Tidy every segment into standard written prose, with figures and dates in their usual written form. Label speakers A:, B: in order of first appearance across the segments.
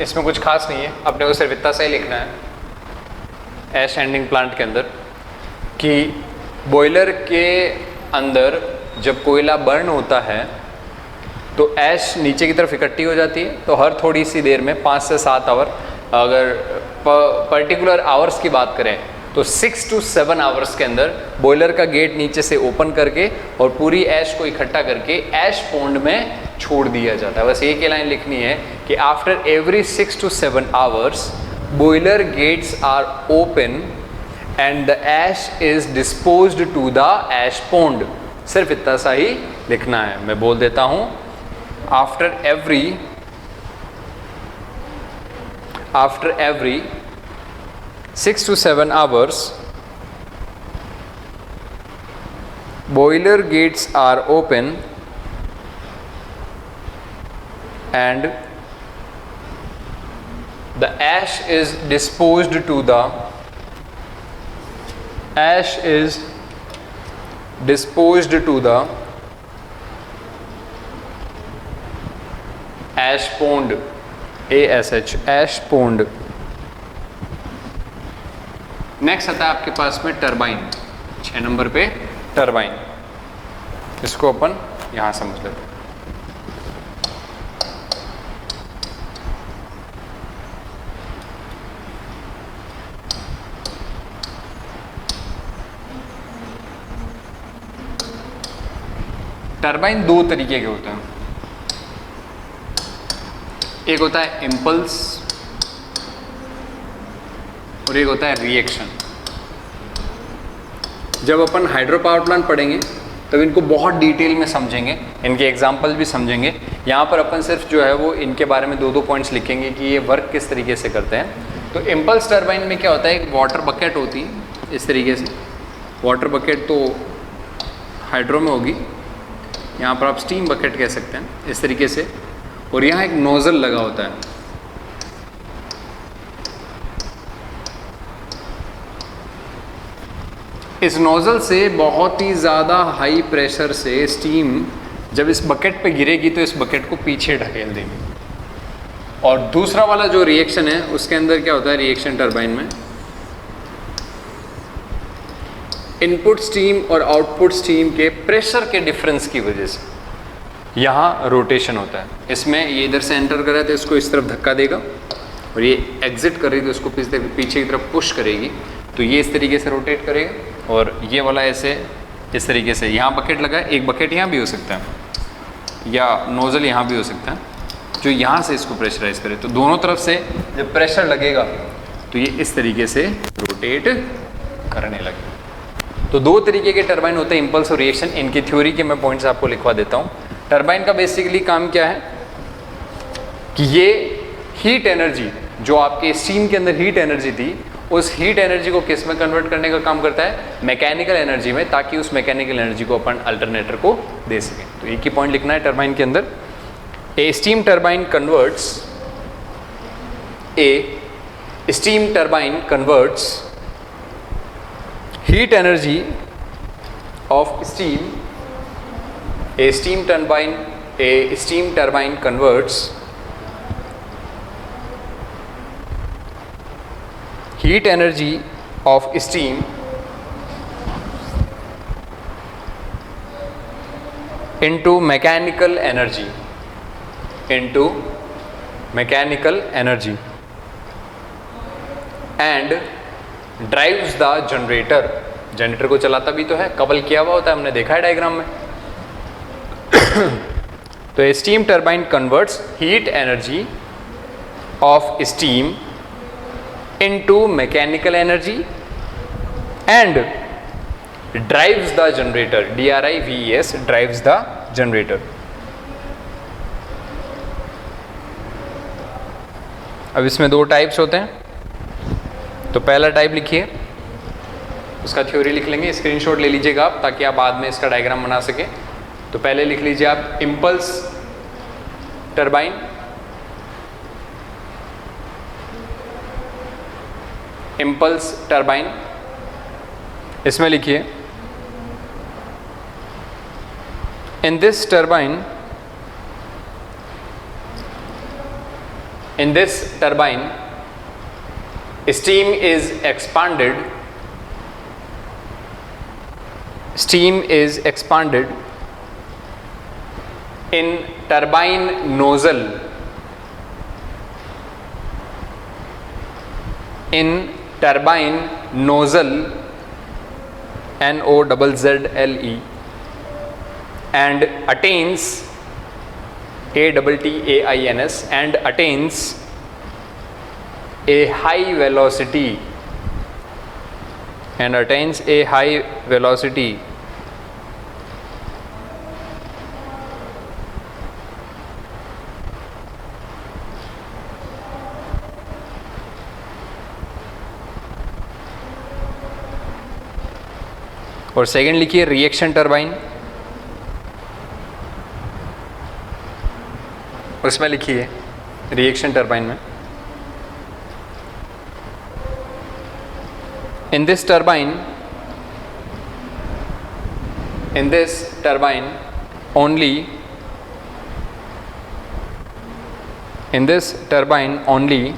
A: इसमें कुछ खास नहीं है, अपने को सिर्फ इतना सा ही लिखना है ऐश एंडिंग प्लांट के अंदर कि बॉयलर के अंदर जब कोयला बर्न होता है तो ऐश नीचे की तरफ इकट्ठी हो जाती है। तो हर थोड़ी सी देर में 5 से 7 आवर, अगर पर्टिकुलर आवर्स की बात करें तो 6 to 7 आवर्स के अंदर बॉयलर का गेट नीचे से ओपन करके और पूरी ऐश को इकट्ठा करके ऐश पॉन्ड में छोड़ दिया जाता है। बस एक ही लाइन लिखनी है कि after every 6 to 7 hours boiler gates are open and the ash is disposed to the ash pond. सिर्फ इतना सा ही लिखना है। मैं बोल देता हूं, after every 6 to 7 hours boiler gates are open and the ash is disposed to the ash pond, ash pond। Next आता है आपके पास में टरबाइन, 6 नंबर पे टरबाइन। इसको अपन यहां समझ लेते हैं। टरबाइन 2 तरीके के होते हैं। एक होता है इम्पल्स और एक होता है रिएक्शन। जब अपन हाइड्रो पावर प्लांट पढ़ेंगे तब इनको बहुत डिटेल में समझेंगे, इनके एग्जाम्पल भी समझेंगे। यहाँ पर अपन सिर्फ जो है वो इनके बारे में 2-2 पॉइंट्स लिखेंगे कि ये वर्क किस तरीके से करते हैं। तो इम्पल्स टरबाइन में क्या होता है, एक वाटर बकेट होती है इस तरीके से। वाटर बकेट तो हाइड्रो में होगी, यहाँ पर आप स्टीम बकेट कह सकते हैं इस तरीके से। और यहाँ एक नोज़ल लगा होता है। इस नोज़ल से बहुत ही ज़्यादा हाई प्रेशर से स्टीम जब इस बकेट पे गिरेगी तो इस बकेट को पीछे ढकेल देगी। और दूसरा वाला जो रिएक्शन है उसके अंदर क्या होता है, रिएक्शन टरबाइन में इनपुट स्टीम और आउटपुट स्टीम के प्रेशर के डिफरेंस की वजह से यहाँ रोटेशन होता है। इसमें ये इधर से एंटर कर रहा है तो इसको इस तरफ धक्का देगा और ये एग्जिट कर रही तो इसको पीछे की तरफ पुश करेगी, तो ये इस तरीके से रोटेट करेगा। और ये वाला ऐसे इस तरीके से, यहाँ बकेट लगा है, एक बकेट यहाँ भी हो सकता है या नोज़ल यहाँ भी हो सकता है जो यहाँ से इसको प्रेशराइज करे। तो दोनों तरफ से जब प्रेशर लगेगा तो ये इस तरीके से रोटेट करने लगे। तो 2 तरीके के टरबाइन होते हैं, इम्पल्स और रिएक्शन। इनकी थ्योरी के मैं पॉइंट्स आपको लिखवा देता हूँ। टरबाइन का बेसिकली काम क्या है कि ये हीट एनर्जी जो आपके स्टीम के अंदर हीट एनर्जी थी, उस हीट एनर्जी को किस में कन्वर्ट करने का काम करता है, मैकेनिकल एनर्जी में, ताकि उस मैकेनिकल एनर्जी को अपन अल्टरनेटर को दे सकें। तो एक ही पॉइंट लिखना है टरबाइन के अंदर। A steam turbine converts heat energy of steam. A steam turbine converts heat energy of steam into mechanical energy and drives the generator। Generator को चलाता भी तो है, कपल किया हुआ होता है, हमने देखा है डायग्राम में। तो a steam turbine converts heat energy of steam into mechanical energy and drives the generator, DRIVES, drives the generator। अब इसमें 2 टाइप्स होते हैं। तो पहला टाइप लिखिए, उसका थ्योरी लिख लेंगे, स्क्रीनशॉट ले लीजिएगा आप ताकि आप बाद में इसका डायग्राम बना सकें। तो पहले लिख लीजिए आप इम्पल्स टरबाइन, इसमें लिखिए in this turbine In this turbine, steam is expanded. Steam is expanded in turbine nozzle. In turbine nozzle, NOZZLE, and attains ATTAINS, and attains a high velocity, and attains a high velocity और second लिखिए reaction turbine, उसमें लिखिए reaction turbine में in this turbine only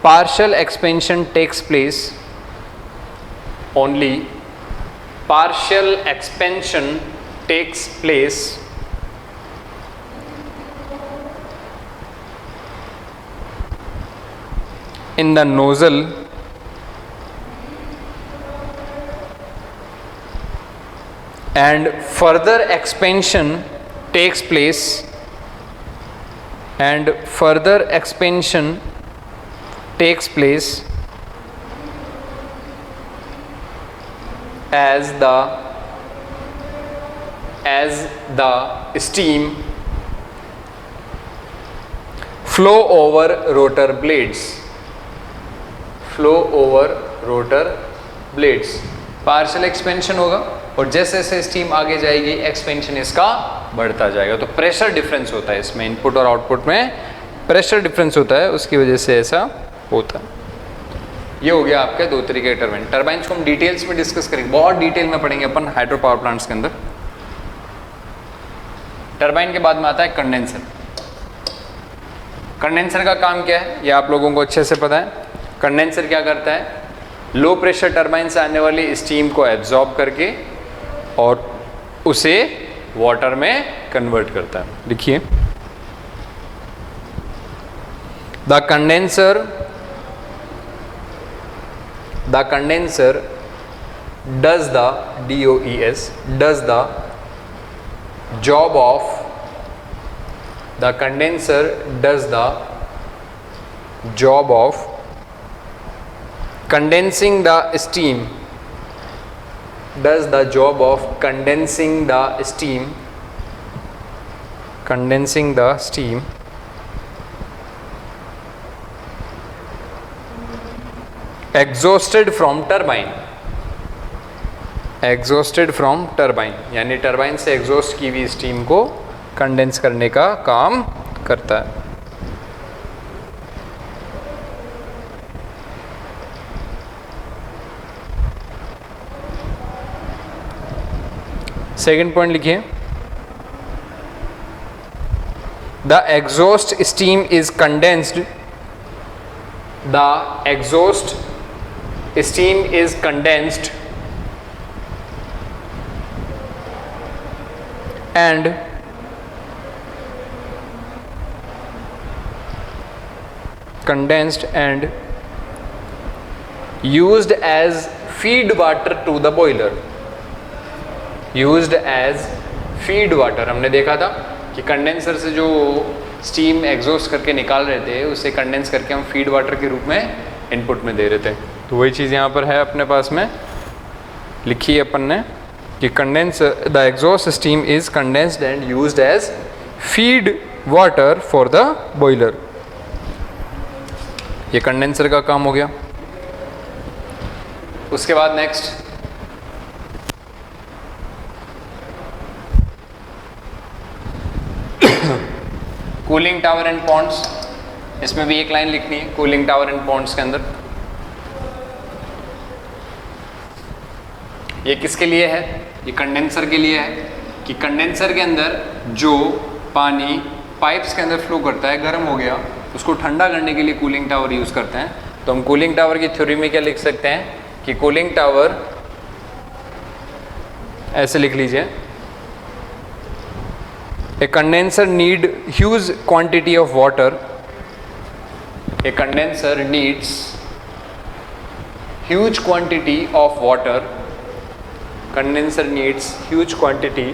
A: partial expansion takes place. Only partial expansion takes place in the nozzle and further expansion takes place as the steam flow over rotor blades. Partial expansion होगा और जैसे जैसे steam आगे जाएगी expansion इसका बढ़ता जाएगा। तो प्रेशर डिफरेंस होता है इसमें, इनपुट और आउटपुट में प्रेशर डिफरेंस होता है, उसकी वजह से ऐसा होता है। ये हो गया आपके दो तरीके के टरबाइन। टरबाइन्स को हम डिटेल्स में डिस्कस करेंगे, बहुत डिटेल में पढ़ेंगे अपन हाइड्रो पावर प्लांट्स के अंदर। टरबाइन के बाद में आता है कंडेंसर। कंडेंसर का काम क्या है ये आप लोगों को अच्छे से पता है। कंडेंसर क्या करता है, लो प्रेशर टरबाइन से आने वाली स्टीम को एब्जॉर्ब करके और उसे वाटर में कन्वर्ट करता है। लिखिए the condenser does the DOES does the job of the condenser does the job of condensing the steam does the job of condensing the steam exhausted from turbine यानी turbine से exhaust की हुई steam को condense करने का काम करता है। सेकेंड पॉइंट लिखिए the exhaust steam is condensed and used as feed water to the boiler। हमने देखा था कि कंडेंसर से जो स्टीम एग्जॉस्ट करके निकाल रहे थे उसे कंडेंस करके हम फीड वाटर के रूप में इनपुट में दे रहे थे। तो वही चीज़ यहाँ पर है अपने पास में लिखी है अपन ने कि the exhaust steam is condensed and used as feed water for the boiler. ये कंडेंसर का काम हो गया। उसके बाद next cooling tower and ponds. इसमें भी एक लाइन लिखनी है कूलिंग टावर एंड पॉन्ड्स के अंदर। ये किसके लिए है, ये कंडेंसर के लिए है कि कंडेंसर के अंदर जो पानी पाइप्स के अंदर फ्लो करता है, गर्म हो गया, उसको ठंडा करने के लिए कूलिंग टावर यूज़ करते हैं। तो हम कूलिंग टावर की थ्योरी में क्या लिख सकते हैं कि कूलिंग टावर ऐसे लिख लीजिए, a condenser need huge quantity of water, a condenser needs huge quantity of water, condenser needs huge quantity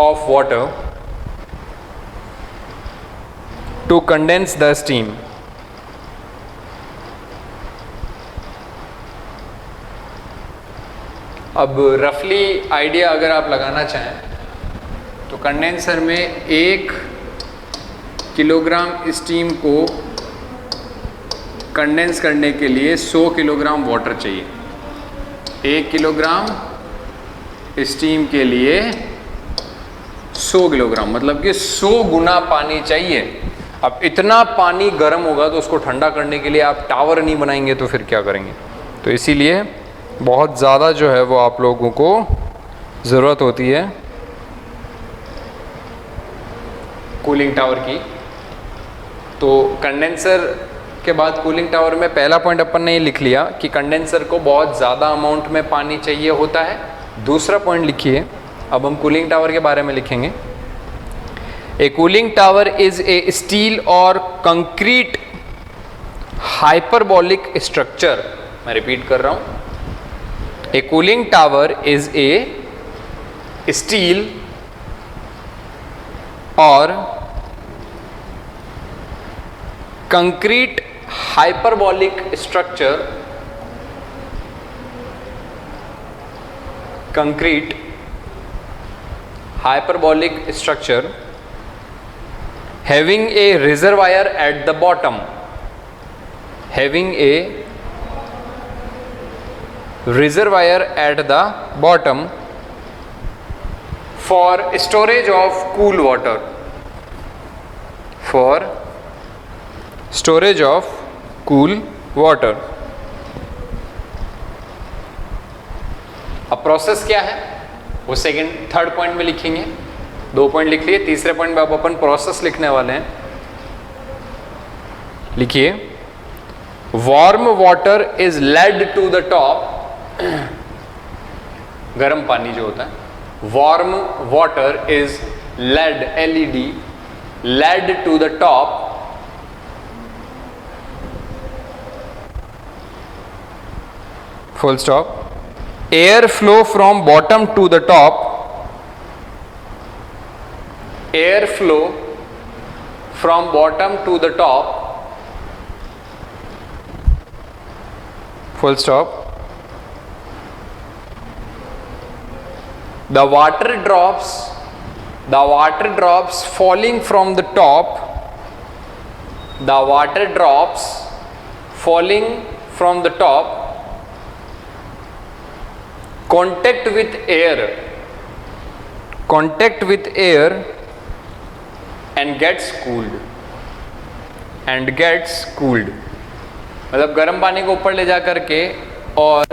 A: of water to condense the steam. अब रफली आइडिया अगर आप लगाना चाहें तो कंडेंसर में 1 किलोग्राम स्टीम को कंडेंस करने के लिए 100 किलोग्राम वाटर चाहिए। 1 किलोग्राम स्टीम के लिए 100 किलोग्राम, मतलब कि 100 गुना पानी चाहिए। अब इतना पानी गर्म होगा तो उसको ठंडा करने के लिए आप टावर नहीं बनाएंगे तो फिर क्या करेंगे? तो इसीलिए बहुत ज़्यादा जो है वो आप लोगों को ज़रूरत होती है कूलिंग टावर की। तो कंडेंसर के बाद कूलिंग टावर में पहला पॉइंट अपन ने ये लिख लिया कि कंडेंसर को बहुत ज़्यादा अमाउंट में पानी चाहिए होता है। दूसरा पॉइंट लिखिए, अब हम कूलिंग टावर के बारे में लिखेंगे। ए cooling tower is a steel और कंक्रीट हाइपरबॉलिक स्ट्रक्चर। मैं रिपीट कर रहा हूँ, ए cooling tower is a steel और concrete hyperbolic structure, concrete hyperbolic structure having a reservoir at the bottom, having a reservoir at the bottom for storage of cool water, for storage of cool water. अब process क्या है वो third point में लिखेंगे। 2 point लिख लिए, तीसरे point में अब अपन प्रोसेस लिखने वाले हैं। लिखिए, warm water is led to the top. गर्म पानी जो होता है, warm water is led, LED, led to the top full stop. Air flow from bottom to the top, air flow from bottom to the top, full stop. The water drops falling from the top, the water drops falling from the top contact with air and gets cooled, मतलब गर्म पानी को ऊपर ले जा करके और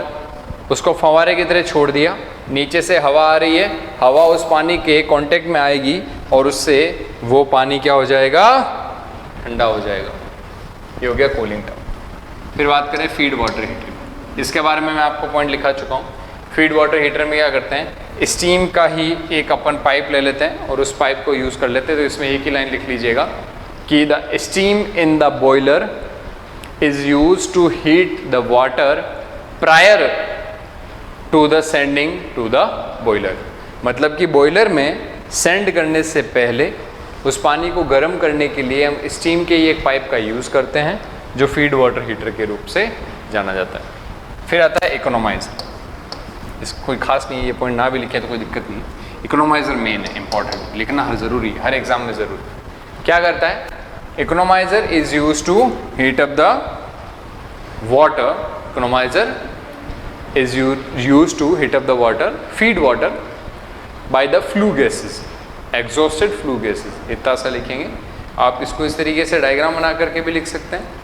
A: उसको फव्वारे की तरह छोड़ दिया, नीचे से हवा आ रही है, हवा उस पानी के कांटेक्ट में आएगी और उससे वो पानी क्या हो जाएगा? ठंडा हो जाएगा। ये हो गया कूलिंग टावर। फिर बात करें फीड वाटर हीटर, इसके बारे में मैं आपको पॉइंट लिखा चुका हूँ। फीड वाटर हीटर में क्या करते हैं, स्टीम का ही एक अपन पाइप ले लेते हैं और उस पाइप को यूज़ कर लेते हैं। तो इसमें एक ही लाइन लिख लीजिएगा कि the steam in the boiler is use to heat the water prior to the sending to the boiler. मतलब कि बॉयलर में सेंड करने से पहले उस पानी को गर्म करने के लिए हम स्टीम के ही एक पाइप का यूज़ करते हैं जो फीड वाटर हीटर के रूप से जाना जाता है। फिर आता है इकोनोमाइजर। इस कोई खास नहीं है, ये पॉइंट ना भी लिखे तो कोई दिक्कत नहीं। इकोनोमाइजर मेन है, इंपॉर्टेंट, लिखना हर ज़रूरी है, हर एग्जाम में ज़रूरी। क्या करता है? Economiser is use to heat up the water, economiser is used to heat up the water, feed water by the flue gases, exhausted flue gases। इतना सा लिखेंगे। आप इसको इस तरीके से डायग्राम बना करके भी लिख सकते हैं।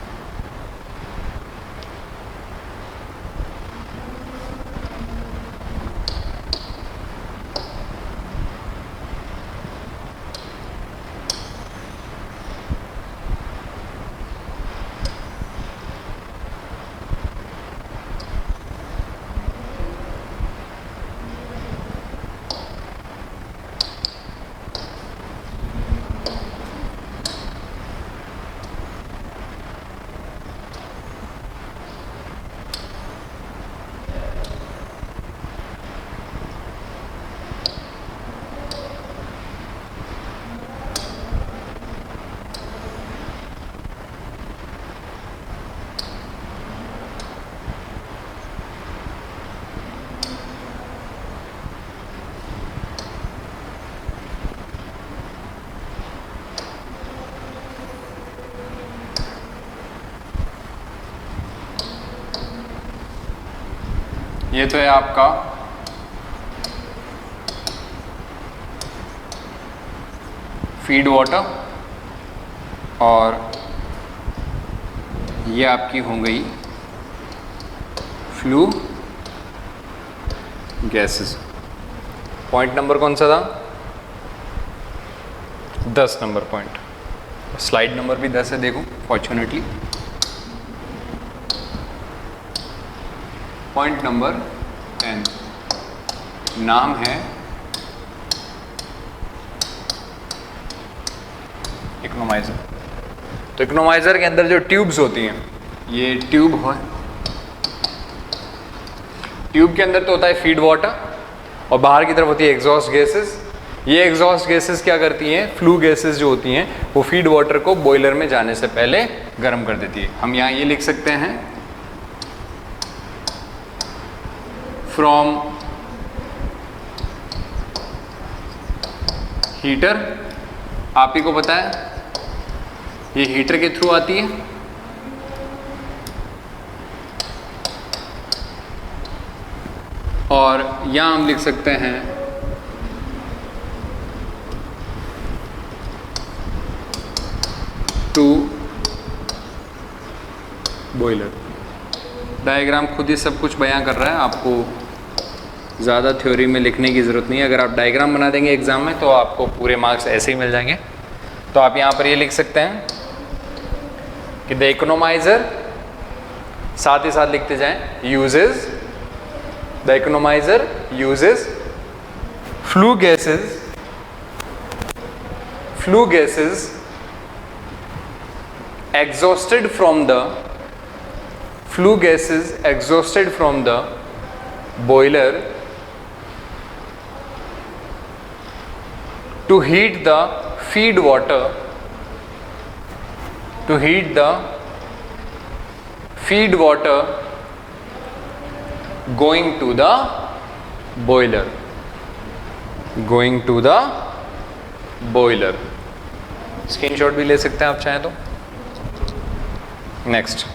A: ये तो है आपका फीड वाटर और ये आपकी हो गई फ्लू गैसेस। पॉइंट नंबर कौन सा था? 10 नंबर पॉइंट। स्लाइड नंबर भी 10 है, देखो फॉर्चुनेटली। पॉइंट नंबर 10 नाम है इकोनोमाइजर। तो इकोनोमाइजर के अंदर जो ट्यूब्स होती हैं, ये ट्यूब है, ट्यूब के अंदर तो होता है फीड वाटर और बाहर की तरफ होती है एग्जॉस्ट गैसेस। ये एग्जॉस्ट गैसेस क्या करती हैं? फ्लू गैसेस जो होती हैं वो फीड वाटर को बॉयलर में जाने से पहले गर्म कर देती है। हम यहाँ ये लिख सकते हैं फ्रॉम हीटर। आप ही को पता है ये हीटर के थ्रू आती है, और यहाँ हम लिख सकते हैं टू बॉयलर। डायग्राम खुद ही सब कुछ बयां कर रहा है, आपको ज़्यादा थ्योरी में लिखने की ज़रूरत नहीं है। अगर आप डायग्राम बना देंगे एग्जाम में तो आपको पूरे मार्क्स ऐसे ही मिल जाएंगे। तो आप यहाँ पर ये लिख सकते हैं कि द इकोनोमाइजर, साथ ही साथ लिखते जाएं uses, the economiser uses flue gases exhausted from the boiler to heat the feed water going to the boiler। Screenshot भी ले सकते हैं आप चाहें तो। नेक्स्ट,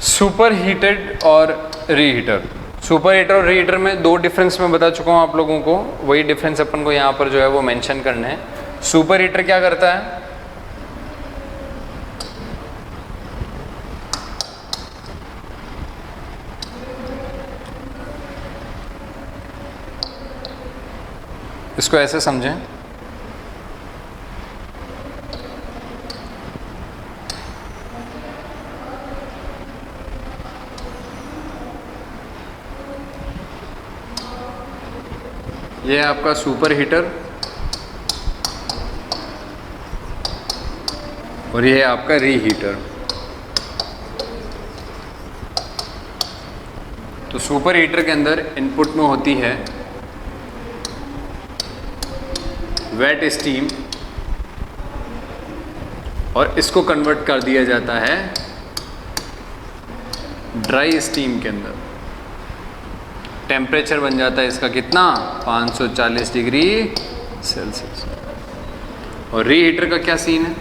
A: सुपर हीटेड और रीहीटर। सुपर हीटर और रीहीटर में दो डिफरेंस मैं बता चुका हूं आप लोगों को, वही डिफरेंस अपन को यहां पर जो है वो मेंशन करना है। सुपर हीटर क्या करता है? इसको ऐसे समझें, ये है आपका सुपर हीटर और ये है आपका रीहीटर। तो सुपर हीटर के अंदर इनपुट में होती है वेट स्टीम और इसको कन्वर्ट कर दिया जाता है ड्राई स्टीम के अंदर। टेम्परेचर बन जाता है इसका कितना? 540 डिग्री सेल्सियस। और रीहीटर का क्या सीन है?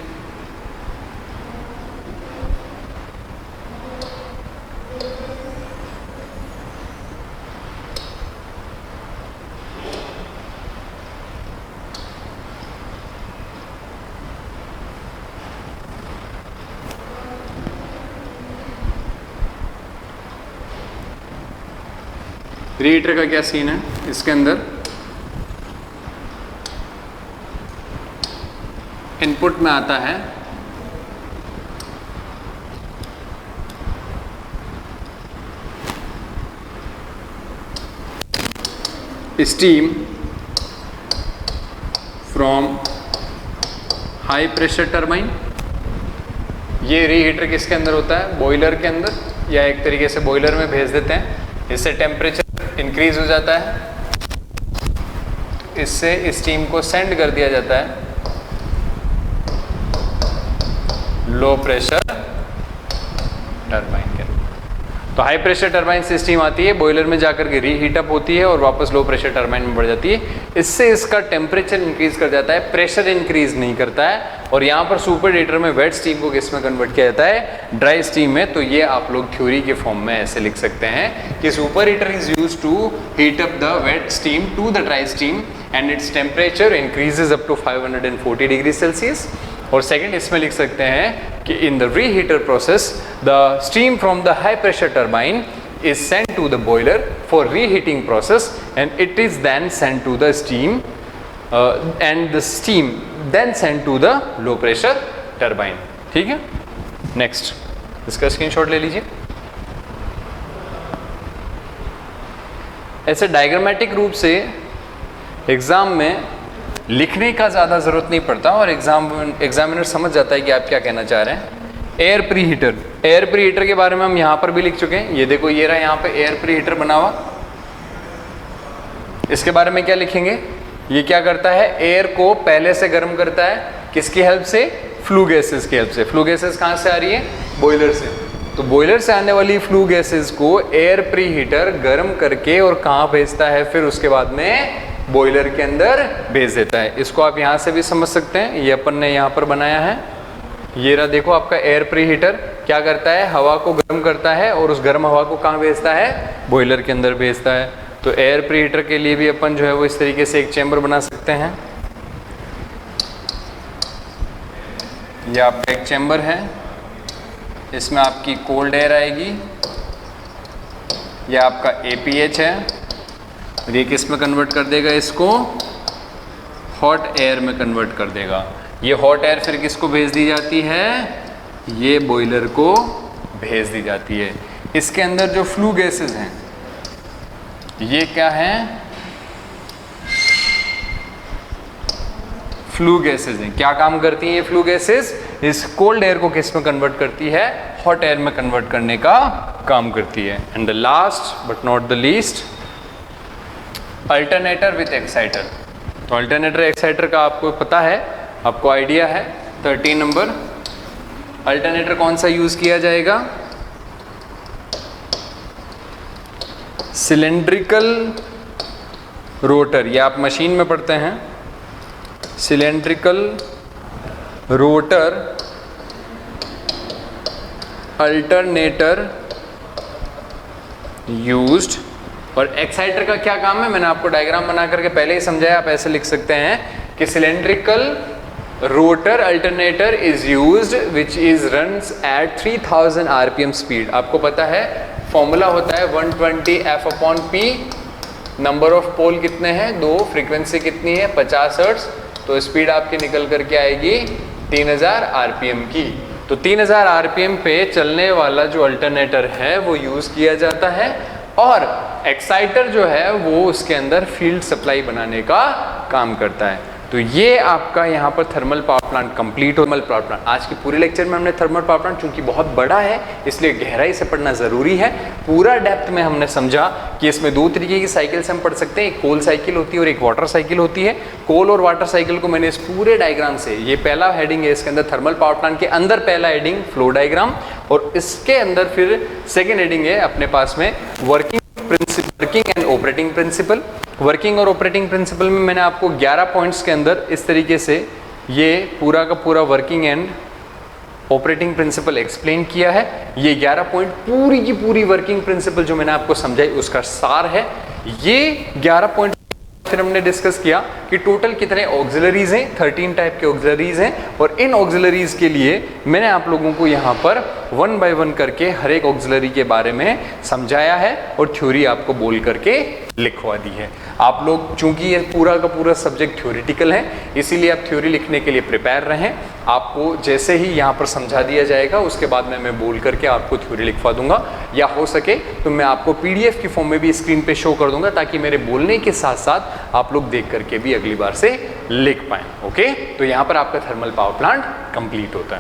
A: रीहीटर का क्या सीन है? इसके अंदर इनपुट में आता है steam from high pressure turbine. ये रीहीटर किसके अंदर होता है? बॉयलर के अंदर, या एक तरीके से बॉयलर में भेज देते हैं। इससे टेम्परेचर इंक्रीज हो जाता है, इससे स्टीम को सेंड कर दिया जाता है लो प्रेशर टरबाइन के अंदर। तो हाई प्रेशर टरबाइन से स्टीम आती है, बॉयलर में जाकर के रीहीट अप होती है और वापस लो प्रेशर टरबाइन में बढ़ जाती है। इससे इसका टेम्परेचर इंक्रीज कर जाता है, प्रेशर इंक्रीज नहीं करता है। और यहाँ पर सुपर हीटर में वेट स्टीम को किस में कन्वर्ट किया जाता है, ड्राई स्टीम में। तो ये आप लोग थ्योरी के फॉर्म में ऐसे लिख सकते हैं कि super heater is used to heat up the wet steam to the dry steam and its temperature increases up to 540 degree Celsius. और सेकंड इसमें लिख सकते हैं कि in the reheater process the steam from the high pressure turbine is sent to the boiler for reheating process and it is then sent to the steam and the steam then sent to the low pressure turbine। ठीक है, next इसका screenshot ले लीजिए। ऐसे diagrammatic रूप से exam में लिखने का ज़्यादा ज़रूरत नहीं पड़ता और एग्जामिनर समझ जाता है कि आप क्या कहना चाह रहे हैं। Air pre heater, air pre heater के बारे में हम यहाँ पर भी लिख चुके हैं। ये देखो ये रहा यहाँ पे एयर प्री हीटर बना हुआ। इसके बारे में क्या लिखेंगे, ये क्या करता है, एयर को पहले से गर्म करता है, किसकी हेल्प से, फ्लू गैसेस की हेल्प से। फ्लू गैसेस कहाँ से आ रही है, बॉयलर से। तो बॉयलर से आने वाली फ्लू गैसेस को एयर प्री हीटर गर्म करके और कहाँ भेजता है, फिर उसके बाद में बॉयलर के अंदर भेज देता है। इसको आप यहाँ से भी समझ सकते हैं, ये अपन ने यहाँ पर बनाया है। ये रहा देखो आपका एयर प्री हीटर क्या करता है, हवा को गर्म करता है और उस गर्म हवा को कहाँ भेजता है, बॉयलर के अंदर भेजता है। तो एयर प्री हीटर के लिए भी अपन जो है वो इस तरीके से एक चैम्बर बना सकते हैं। ये आपका एक चैम्बर है, इसमें आपकी कोल्ड एयर आएगी। ये आपका APH है और ये किस में कन्वर्ट कर देगा, इसको हॉट एयर में कन्वर्ट कर देगा। ये हॉट एयर फिर किसको भेज दी जाती है, ये बॉयलर को भेज दी जाती है। इसके अंदर जो फ्लू गैसेस हैं ये क्या हैं, फ्लू गैसेस हैं। क्या काम करती हैं ये फ्लू गैसेस, इस कोल्ड एयर को किस में कन्वर्ट करती है, हॉट एयर में कन्वर्ट करने का काम करती है। And the last but not the least, alternator with exciter. तो अल्टरनेटर एक्साइटर का आपको पता है, आपको आइडिया है। 13 नंबर अल्टरनेटर कौन सा यूज किया जाएगा, सिलेंड्रिकल रोटर। ये आप मशीन में पढ़ते हैं, सिलेंड्रिकल रोटर अल्टरनेटर यूज्ड। और एक्साइटर का क्या काम है, मैंने आपको डायग्राम बना करके पहले ही समझाया। आप ऐसे लिख सकते हैं कि cylindrical rotor alternator is used which is runs at 3000 RPM speed. आपको पता है फॉर्मूला होता है 120 F/P। नंबर ऑफ पोल कितने हैं, 2, फ्रीक्वेंसी कितनी है 50 हर्ट्ज। तो स्पीड आपकी निकल करके आएगी 3000 RPM की। तो 3000 RPM पे चलने वाला जो अल्टरनेटर है वो यूज किया जाता है और एक्साइटर जो है वो उसके अंदर फील्ड सप्लाई बनाने का काम करता है। तो ये आपका यहाँ पर थर्मल पावर प्लांट कंप्लीट हो। थर्मल पावर प्लांट आज के पूरे लेक्चर में हमने थर्मल पावर प्लांट, चूंकि बहुत बड़ा है इसलिए गहराई से पढ़ना ज़रूरी है। पूरा डेप्थ में हमने समझा कि इसमें 2 तरीके की साइकिल से हम पढ़ सकते हैं, एक कोल साइकिल होती है और एक वाटर साइकिल होती है। कोल और वाटर साइकिल को मैंने इस पूरे डायग्राम से, ये पहला हेडिंग है इसके अंदर थर्मल पावर प्लांट के अंदर, पहला हेडिंग फ्लो डायग्राम, और इसके अंदर फिर सेकेंड हेडिंग है अपने पास में working and operating principle. Working और ऑपरेटिंग प्रिंसिपल में मैंने आपको 11 पॉइंट्स के अंदर इस तरीके से ये पूरा का पूरा working and operating principle explain किया है। ये 11 पॉइंट पूरी की पूरी वर्किंग प्रिंसिपल जो मैंने आपको समझाई उसका सार है। ये 11 पॉइंट फिर हमने डिस्कस किया कि टोटल कितने ऑक्सिलरीज हैं, 13 टाइप के ऑक्सिलरीज हैं और इन ऑक्सिलरीज के लिए मैंने आप लोगों को यहाँ पर 1 बाय 1 करके हर एक ऑक्सिलरी के बारे में समझाया है और थ्योरी आपको बोल करके लिखवा दी है। आप लोग चूंकि ये पूरा का पूरा सब्जेक्ट थ्योरेटिकल है इसीलिए आप थ्योरी लिखने के लिए प्रिपेयर रहें। आपको जैसे ही यहाँ पर समझा दिया जाएगा उसके बाद में मैं बोल करके आपको थ्योरी लिखवा दूंगा, या हो सके तो मैं आपको PDF की फॉर्म में भी स्क्रीन पे शो कर दूंगा ताकि मेरे बोलने के साथ साथ आप लोग देख करके भी अगली बार से लिख पाएं। ओके, तो यहाँ पर आपका थर्मल पावर प्लांट कंप्लीट होता है।